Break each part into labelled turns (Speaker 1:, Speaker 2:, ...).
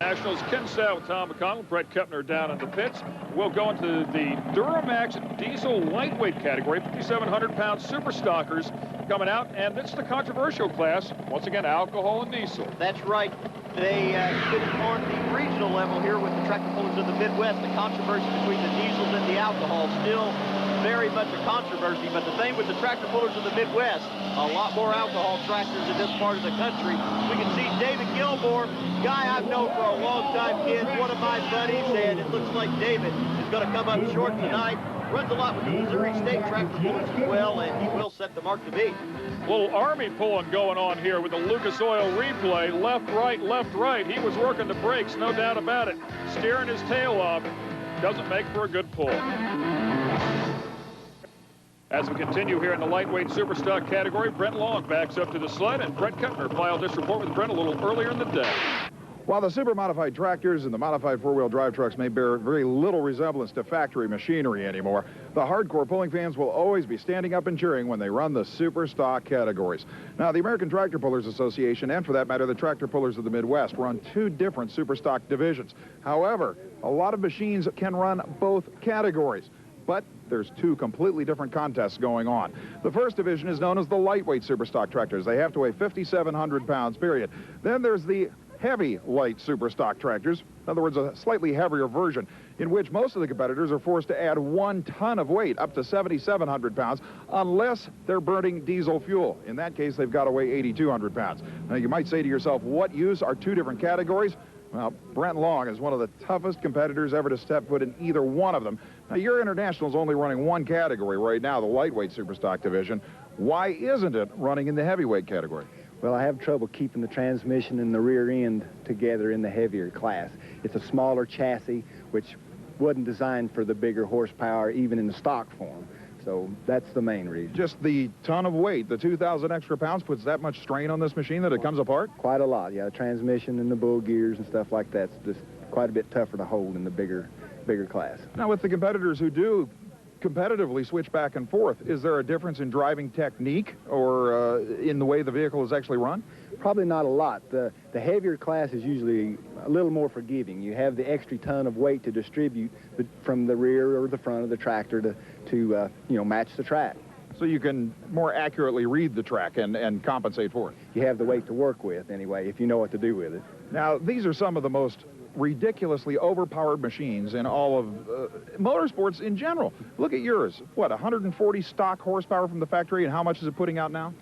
Speaker 1: Nationals, Ken Stout with Tom McConnell, Brett Kepner down in the pits. We'll go into the Duramax diesel lightweight category, 5,700-pound super stockers coming out, and it's the controversial class. Once again, alcohol and diesel.
Speaker 2: That's right. They fit on the regional level here with the tractor pullers of the Midwest. The controversy between the diesels and the alcohol still very much a controversy, but the thing with the tractor pullers of the Midwest, a lot more alcohol tractors in this part of the country. We can see David Gilmore, guy I've known for a long time, kid, one of my buddies, and it looks like David is going to come up short tonight. Runs a lot with the Missouri State tractor pullers as well, and he will set the mark to beat.
Speaker 1: Little Army pulling going on here with the Lucas Oil replay. Left, right. He was working the brakes, no doubt about it. Steering his tail off. Doesn't make for a good pull. As we continue here in the lightweight superstock category, Brent Long backs up to the sled, and Brett Kepner filed this report with Brent a little earlier in the day.
Speaker 3: While the super modified tractors and the modified four-wheel drive trucks may bear very little resemblance to factory machinery anymore, the hardcore pulling fans will always be standing up and cheering when they run the super stock categories. Now, the American Tractor Pullers Association, and for that matter, the Tractor Pullers of the Midwest, run two different super stock divisions. However, a lot of machines can run both categories. But there's two completely different contests going on. The first division is known as the lightweight superstock tractors. They have to weigh 5,700 pounds, period. Then there's the heavy light superstock tractors, in other words, a slightly heavier version, in which most of the competitors are forced to add 1 ton of weight, up to 7,700 pounds, unless they're burning diesel fuel. In that case, they've got to weigh 8,200 pounds. Now, you might say to yourself, what use are two different categories? Well, Brent Long is one of the toughest competitors ever to step foot in either one of them. Now, your International is only running one category right now, the lightweight superstock division. Why isn't it running in the heavyweight category?
Speaker 4: Well, I have trouble keeping the transmission and the rear end together in the heavier class. It's a smaller chassis, which wasn't designed for the bigger horsepower, even in the stock form. So that's the main reason.
Speaker 3: Just the ton of weight, the 2,000 extra pounds, puts that much strain on this machine that it comes apart?
Speaker 4: Quite a lot, yeah. The transmission and the bull gears and stuff like that's just quite a bit tougher to hold in the bigger class.
Speaker 3: Now, with the competitors who do competitively switch back and forth, is there a difference in driving technique or in the way the vehicle is actually run?
Speaker 4: Probably not a lot. The heavier class is usually a little more forgiving. You have the extra ton of weight to distribute from the rear or the front of the tractor to match the track.
Speaker 3: So you can more accurately read the track and compensate for it.
Speaker 4: You have the weight to work with anyway, if you know what to do with it.
Speaker 3: Now, these are some of the most ridiculously overpowered machines in all of motorsports in general. Look at yours. What, 140 stock horsepower from the factory, and how much is it putting out now?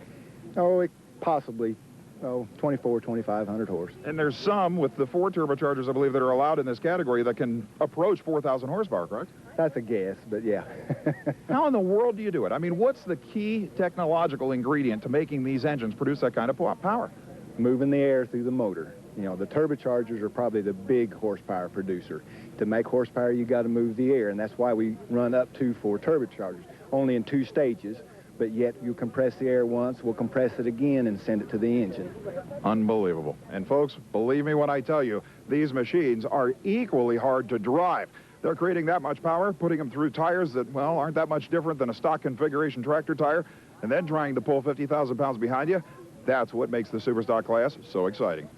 Speaker 4: Oh, possibly 2,500 horse.
Speaker 3: And there's some with the 4 turbochargers, I believe, that are allowed in this category that can approach 4,000 horsepower, correct?
Speaker 4: That's a guess, but yeah.
Speaker 3: How in the world do you do it? I mean, what's the key technological ingredient to making these engines produce that kind of power?
Speaker 4: Moving the air through the motor. You know, the turbochargers are probably the big horsepower producer. To make horsepower, you got to move the air, and that's why we run up to 4 turbochargers, only in 2 stages. But yet you compress the air once, we'll compress it again and send it to the engine.
Speaker 3: Unbelievable. And folks, believe me when I tell you, these machines are equally hard to drive. They're creating that much power, putting them through tires that, well, aren't that much different than a stock configuration tractor tire, and then trying to pull 50,000 pounds behind you. That's what makes the Superstock class so exciting.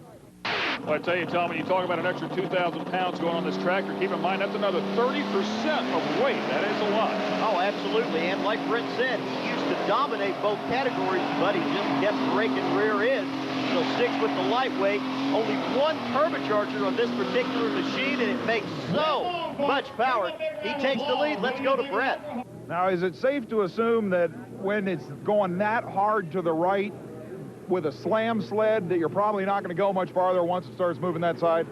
Speaker 1: Well, I tell you, Tom, when you talk about an extra 2,000 pounds going on this tractor, keep in mind that's another 30% of weight. That is a lot.
Speaker 2: Oh, absolutely. And like Brent said, he used to dominate both categories, but he just kept breaking rear end. So sticks with the lightweight. Only 1 turbocharger on this particular machine, and it makes so much power. He takes the lead. Let's go to Brett.
Speaker 3: Now, is it safe to assume that when it's going that hard to the right, with a slam sled, that you're probably not going to go much farther once it starts moving that side?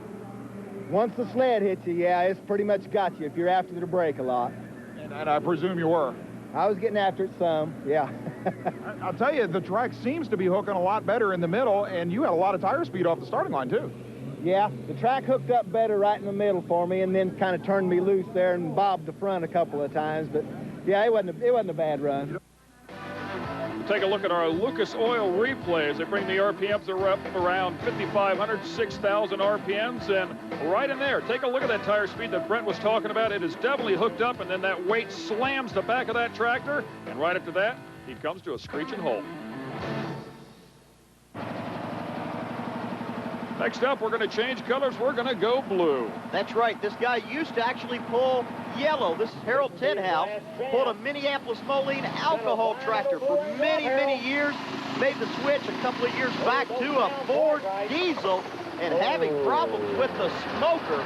Speaker 4: Once the sled hits you, yeah, it's pretty much got you if you're after the brake a lot.
Speaker 3: And I presume you were.
Speaker 4: I was getting after it some, yeah.
Speaker 3: I'll tell you, the track seems to be hooking a lot better in the middle, and you had a lot of tire speed off the starting line, too.
Speaker 4: Yeah, the track hooked up better right in the middle for me, and then kind of turned me loose there and bobbed the front a couple of times. But, yeah, it wasn't a bad run.
Speaker 1: Take a look at our Lucas Oil replays. They bring the RPMs that are up around 5,500, 6,000 RPMs, and right in there, take a look at that tire speed that Brent was talking about. It is definitely hooked up, and then that weight slams the back of that tractor, and right after that, he comes to a screeching halt. Next up, we're going to change colors. We're going to go blue.
Speaker 2: That's right. This guy used to actually pull yellow. This is Harold Tenhouse. Pulled a Minneapolis Moline alcohol tractor for many, many years. Made the switch a couple of years back to a Ford diesel and having problems with the smoker.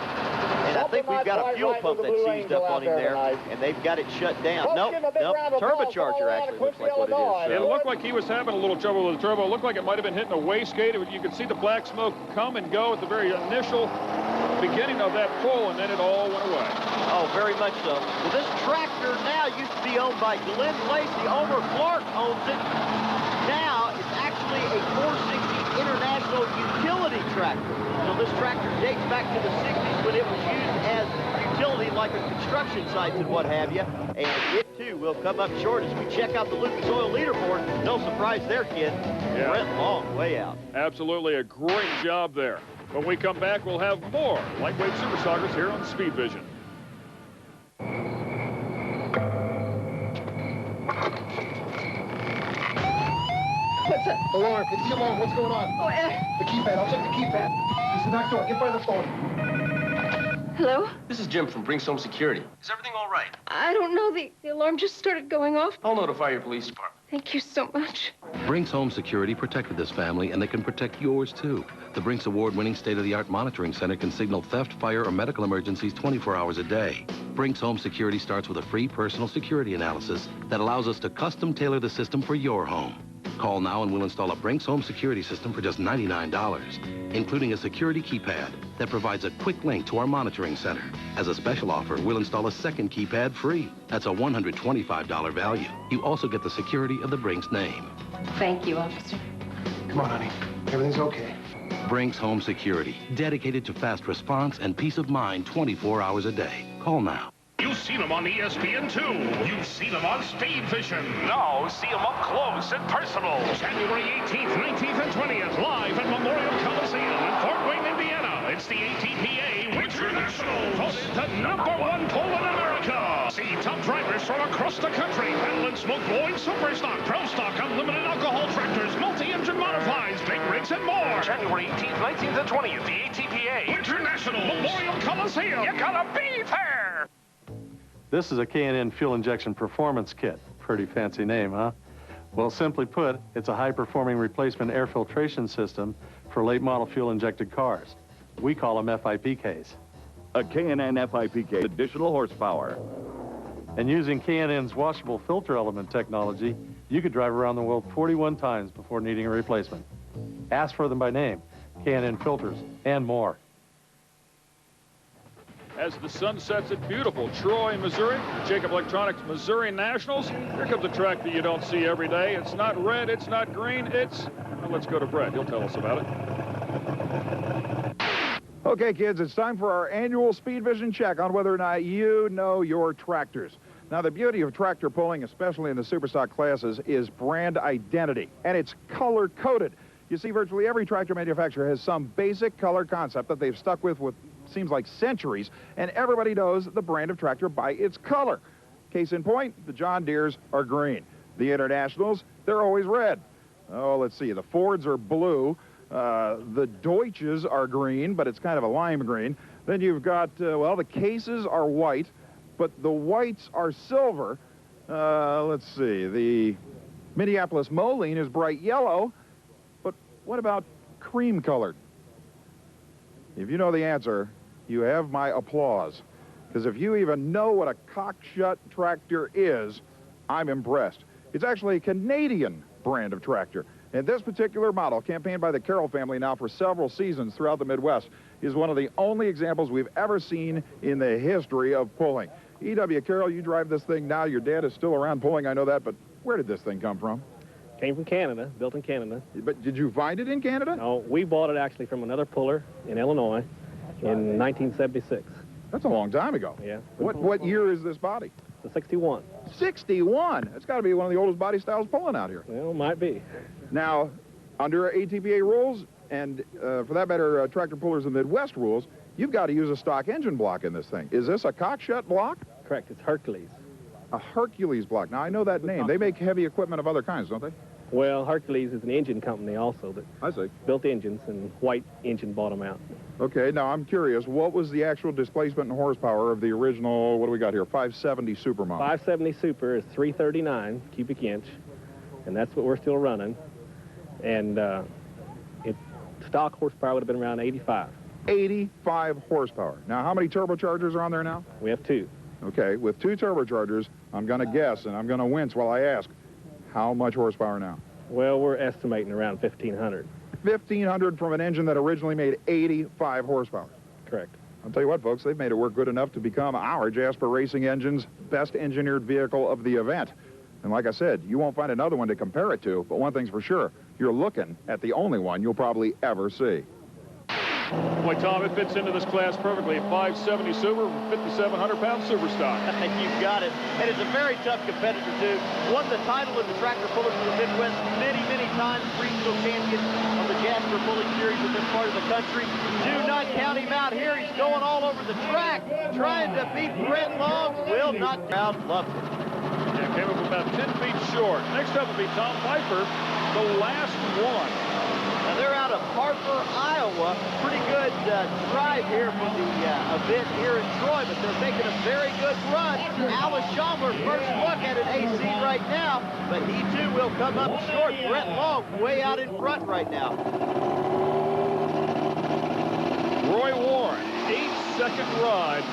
Speaker 2: And I think we've got a fuel pump that seized up on him there, and they've got it shut down. Nope, turbocharger actually looks like what it is.
Speaker 1: It looked like he was having a little trouble with the turbo. It looked like it might have been hitting a wastegate. You could see the black smoke come and go at the very initial beginning of that pull, and then it all went away.
Speaker 2: Oh, very much so. Well, this tractor now used to be owned by Glenn Lacey. Omer Clark owns it. Now it's actually a 460 International utility tractor. So this tractor dates back to the 60s when it was used as utility like a construction sites and what have you. And it too will come up short as we check out the Lucas Oil leaderboard. No surprise there, kid.
Speaker 1: Yeah.
Speaker 2: Brent Long way out.
Speaker 1: Absolutely a great job there. When we come back, we'll have more lightweight super stockers here on Speed Vision.
Speaker 5: What's that? Alarm. It's the alarm. What's going on?
Speaker 6: Oh,
Speaker 5: The keypad. I'll check the keypad. It's the back door. Get by the phone.
Speaker 6: hello?
Speaker 7: This is Jim from Brinks Home Security. Is everything all right?
Speaker 6: I don't know. The alarm just started going off.
Speaker 7: I'll notify your police department.
Speaker 6: Thank you so much.
Speaker 8: Brinks Home Security protected this family, and they can protect yours, too. The Brinks award-winning state-of-the-art monitoring center can signal theft, fire, or medical emergencies 24 hours a day. Brinks Home Security starts with a free personal security analysis that allows us to custom tailor the system for your home. Call now and we'll install a Brinks Home Security system for just $99, including a security keypad that provides a quick link to our monitoring center. As a special offer, we'll install a second keypad free. That's a $125 value. You also get the security of the Brinks name.
Speaker 6: Thank you, officer.
Speaker 5: Come on, honey. Everything's okay.
Speaker 8: Brinks Home Security, dedicated to fast response and peace of mind 24 hours a day. Call now.
Speaker 9: You've seen them on ESPN2. You've seen them on Speed Vision. Now see them up close and personal. January 18th, 19th, and 20th, live at Memorial Coliseum in Fort Wayne, Indiana. It's the ATPA Winter Nationals, voted the #1 pole in America. See top drivers from across the country. Battle and smoke blowing super stock, pro stock, unlimited alcohol tractors, multi-engine modifieds, big rigs, and more. January 18th, 19th, and 20th, the ATPA Winter Nationals, Memorial Coliseum. You gotta be there.
Speaker 10: This is a K&N fuel injection performance kit. Pretty fancy name, huh? Well, simply put, it's a high-performing replacement air filtration system for late-model fuel-injected cars. We call them FIPKs.
Speaker 11: A K&N FIPK, additional horsepower.
Speaker 10: And using K&N's washable filter element technology, you could drive around the world 41 times before needing a replacement. Ask for them by name, K&N filters, and more.
Speaker 1: As the sun sets at beautiful Troy, Missouri, Jacob Electronics Missouri Nationals. Here comes a track that you don't see every day. It's not red, it's not green, well, let's go to Brett. He'll tell us about it.
Speaker 3: Okay, kids, it's time for our annual Speed Vision check on whether or not you know your tractors. Now, the beauty of tractor pulling, especially in the superstock classes, is brand identity, and it's color-coded. You see, virtually every tractor manufacturer has some basic color concept that they've stuck with seems like centuries, and everybody knows the brand of tractor by its color. Case in point, the John Deeres are green. The Internationals, they're always red. Oh, let's see, the Fords are blue. The Deutsches are green, but it's kind of a lime green. Then you've got, well, the Cases are white, but the whites are silver. Let's see, the Minneapolis Moline is bright yellow, but what about cream colored? If you know the answer, you have my applause. Because if you even know what a cock-shut tractor is, I'm impressed. It's actually a Canadian brand of tractor. And this particular model, campaigned by the Carroll family now for several seasons throughout the Midwest, is one of the only examples we've ever seen in the history of pulling. E.W. Carroll, you drive this thing now. Your dad is still around pulling, I know that, but where did this thing come from?
Speaker 12: Came from Canada, built in Canada.
Speaker 3: But did you find it in Canada?
Speaker 12: No, we bought it actually from another puller in Illinois in 1976.
Speaker 3: That's a long time ago.
Speaker 12: Yeah.
Speaker 3: What year is this body?
Speaker 12: The 61.
Speaker 3: 61? That's got to be one of the oldest body styles pulling out here.
Speaker 12: Well, might be.
Speaker 3: Now, under ATPA rules, and for that matter, tractor pullers in the Midwest rules, you've got to use a stock engine block in this thing. Is this a cock-shut block?
Speaker 12: Correct. It's Hercules.
Speaker 3: A Hercules block. Now, I know that name. They make heavy equipment of other kinds, don't they?
Speaker 12: Well, Hercules is an engine company also that
Speaker 3: I see.
Speaker 12: built engines, and White Engine bought them out.
Speaker 3: Okay, now I'm curious, what was the actual displacement and horsepower of the original, what do we got here, 570 Super model?
Speaker 12: 570 Super is 339 cubic inch, and that's what we're still running. And stock horsepower would have been around 85.
Speaker 3: 85 horsepower. Now, how many turbochargers are on there now?
Speaker 12: We have 2.
Speaker 3: Okay, with 2 turbochargers, I'm going to guess, and I'm going to wince while I ask, how much horsepower now?
Speaker 12: Well, we're estimating around 1,500.
Speaker 3: 1,500 from an engine that originally made 85 horsepower.
Speaker 12: Correct.
Speaker 3: I'll tell you what, folks, they've made it work good enough to become our Jasper Racing Engine's best engineered vehicle of the event. And like I said, you won't find another one to compare it to, but one thing's for sure, you're looking at the only one you'll probably ever see.
Speaker 1: Boy, Tom, it fits into this class perfectly. 570 Super, 5,700-pound super stock.
Speaker 2: You've got it. And it's a very tough competitor, too. Won the title in the Tractor Pullers of the Midwest many, many times. Regional champion of the Jasper Pulling Series in this part of the country. Do not count him out here. He's going all over the track, trying to beat Brent Long. Will not crowd love it.
Speaker 1: Yeah, came up about 10 feet short. Next up will be Tom Piper, the last one.
Speaker 2: Now they're out of Harper, Iowa. Pretty good drive here for the event here in Troy, but they're making a very good run. Alice Chalmers, first look at an AC right now, but he too will come up short. Brent Long way out in front right now.
Speaker 1: Roy Warren, 8-second ride.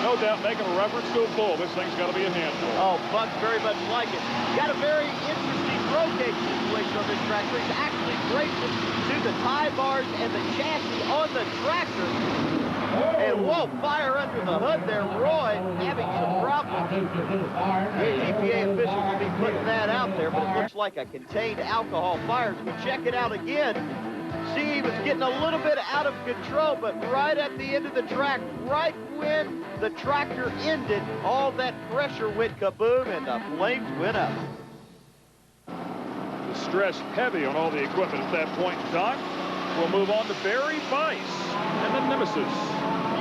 Speaker 1: No doubt making a reference to a bull. This thing's got to be a handful.
Speaker 2: Oh, Buck's very much like it. Got a very interesting rotate situation on this tractor. He's actually racing to the tie bars and the chassis on the tractor. And whoa, fire under the hood there. Roy having some problems. The TPA official will be putting that out there, but it looks like a contained alcohol fire. So we check it out again. See, he was getting a little bit out of control, but right at the end of the track, right when the tractor ended, all that pressure went kaboom and the flames went up.
Speaker 1: The stress heavy on all the equipment at that point in time. We'll move on to Barry Bice and the Nemesis.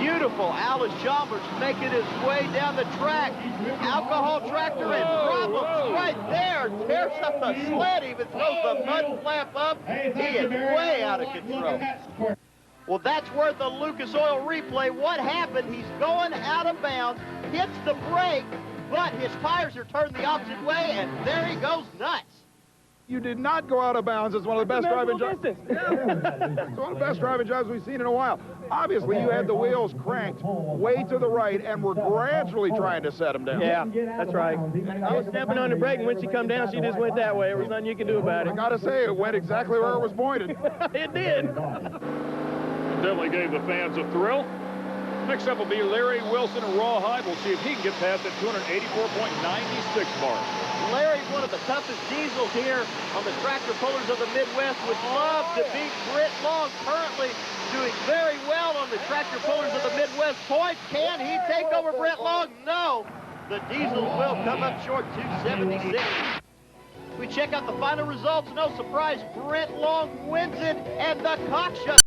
Speaker 2: Beautiful Alice Chalmers making his way down the track. Alcohol tractor and problems right there. Tears up the sled, even throws the mud flap up. He is way out of control. Well, that's where the Lucas Oil replay. What happened? He's going out of bounds, hits the brake, but his tires are turned the opposite way, and there he goes nuts.
Speaker 3: You did not go out of bounds. It's one of the best driving jobs. It's one of the best driving jobs we've seen in a while. Obviously, you had the wheels cranked way to the right and were gradually trying to set them down.
Speaker 12: Yeah, that's right. I was stepping on the brake, and when she come down, she just went that way. There was nothing you could do about it.
Speaker 3: I gotta say, it went exactly where it was pointed.
Speaker 12: It did.
Speaker 1: Definitely gave the fans a thrill. Next up will be Larry Wilson and Rawhide. We'll see if he can get past that 284.96 bar.
Speaker 2: Larry's one of the toughest diesels here on the Tractor Pullers of the Midwest. Would love to beat Brent Long, currently doing very well on the Tractor Pullers of the Midwest points. Can he take over Brent Long? No. The diesel will come up short, 276. We check out the final results. No surprise, Brent Long wins it, and the cock shut.